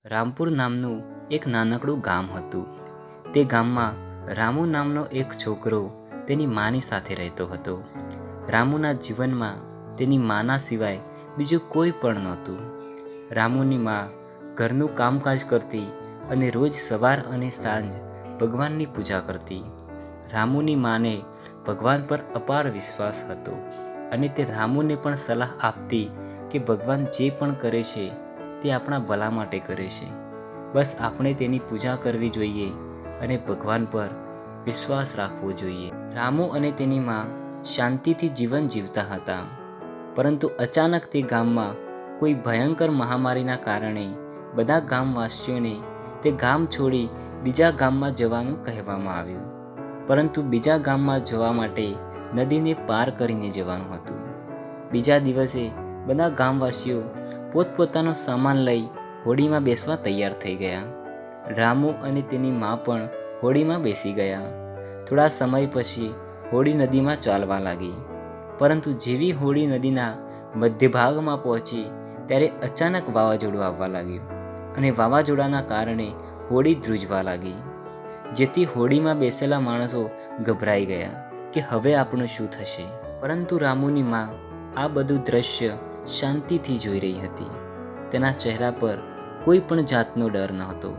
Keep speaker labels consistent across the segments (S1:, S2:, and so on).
S1: રામપુર નામનું એક નાનકડું ગામ હતું. તે ગામમાં રામુ નામનો એક છોકરો તેની માની સાથે રહેતો હતો. રામુના જીવનમાં તેની માના સિવાય બીજું કોઈ પણ નહોતું. રામુની મા ઘરનું કામકાજ કરતી અને રોજ સવાર અને સાંજ ભગવાનની પૂજા કરતી. રામુની માને ભગવાન પર અપાર વિશ્વાસ હતો અને તે રામુને પણ સલાહ આપતી કે ભગવાન જે પણ કરે છે તે આપણા ભલા માટે કરે છે. બસ આપણે તેની પૂજા કરવી જોઈએ અને ભગવાન પર વિશ્વાસ રાખવો જોઈએ. રામુ અને તેની મા શાંતિથી જીવન જીવતા હતા. પરંતુ અચાનક તે ગામમાં કોઈ ભયંકર મહામારીના કારણે બધા ગામવાસીઓને તે ગામ છોડી બીજા ગામમાં જવાનું કહેવામાં આવ્યું. પરંતુ બીજા ગામમાં જવા માટે નદીને પાર કરીને જવાનું હતું. બીજા દિવસે બધા ગામવાસીઓ પોતપોતાનો સામાન લઈ હોડીમાં બેસવા તૈયાર થઈ ગયા. રામુ અને તેની મા પણ હોડીમાં બેસી ગયા. થોડા સમય પછી હોડી નદીમાં ચાલવા લાગી. પરંતુ જેવી હોડી નદીના મધ્ય ભાગમાં પહોંચી ત્યારે અચાનક વાવાઝોડું આવવા લાગ્યું અને વાવાઝોડાના કારણે હોડી ધ્રુજવા લાગી, જેથી હોડીમાં બેસેલા માણસો ગભરાઈ ગયા કે હવે આપણું શું થશે. પરંતુ રામુની મા આ બધું દ્રશ્ય શાંતિથી જોઈ રહી હતી. તેના ચહેરા પર કોઈ પણ જાતનો ડર નહોતો.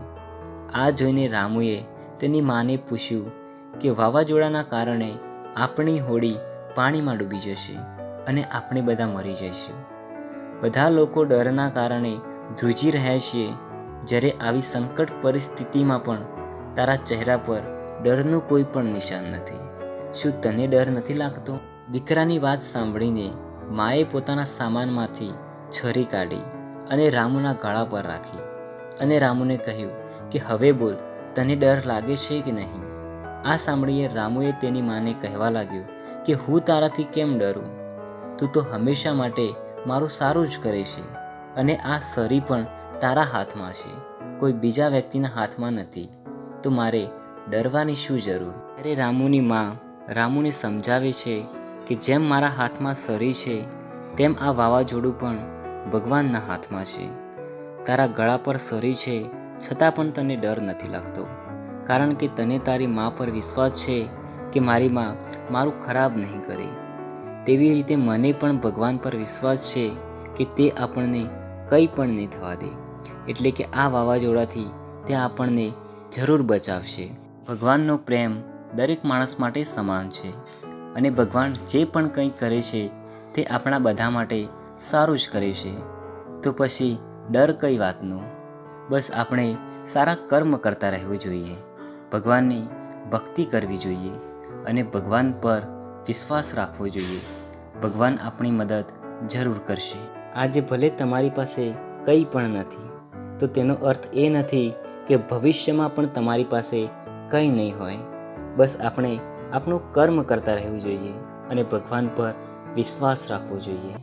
S1: આ જોઈને રામુએ તેની માને પૂછ્યું કે વાવાઝોડાના કારણે આપણી હોડી પાણીમાં ડૂબી જશે અને આપણે બધા મરી જઈશું. બધા લોકો ડરના કારણે ધ્રુજી રહ્યા છીએ, જ્યારે આવી સંકટ પરિસ્થિતિમાં પણ તારા ચહેરા પર ડરનું કોઈ પણ નિશાન નથી. શું તને ડર નથી લાગતો? દીકરાની વાત સાંભળીને માએ પોતાના સામાનમાંથી છરી કાઢી અને રામુના ગળા પર રાખી અને રામુને કહ્યું કે હવે બોલ, તને ડર લાગે છે કે નહીં? આ સાંભળીએ રામુએ તેની માને કહેવા લાગ્યો કે હું તારાથી કેમ ડરું? તું તો હંમેશા માટે મારું સારું જ કરે છે અને આ છરી પણ તારા હાથમાં છે, કોઈ બીજા વ્યક્તિના હાથમાં નથી, તો મારે ડરવાની શું જરૂર? ત્યારે રામુની મા રામુને સમજાવે છે કે જેમ મારા હાથમાં છરી છે તેમ આ વાવાઝોડું પણ ભગવાનના હાથમાં છે. તારા ગળા પર છરી છે છતાં પણ તને ડર નથી લાગતો, કારણ કે તને તારી મા પર વિશ્વાસ છે કે મારી મા મારું ખરાબ નહીં કરે. તેવી રીતે મને પણ ભગવાન પર વિશ્વાસ છે કે તે આપણને કંઈ પણ નહીં થવા દે, એટલે કે આ વાવાઝોડાથી તે આપણને જરૂર બચાવશે. ભગવાનનો પ્રેમ દરેક માણસ માટે સમાન છે અને ભગવાન જે પણ કંઈ કરે છે તે આપણા બધા માટે સારું જ કરે છે. તો પછી ડર કઈ વાતનો? બસ આપણે સારા કર્મ કરતા રહેવું જોઈએ, ભગવાનની ભક્તિ કરવી જોઈએ અને ભગવાન પર વિશ્વાસ રાખવો જોઈએ. ભગવાન આપણી મદદ જરૂર કરશે. આજે ભલે તમારી પાસે કંઈ પણ નથી, તો તેનો અર્થ એ નથી કે ભવિષ્યમાં પણ તમારી પાસે કંઈ નહીં હોય. બસ આપણે આપણું કર્મ કરતા રહેવું જોઈએ અને ભગવાન પર વિશ્વાસ રાખવો જોઈએ.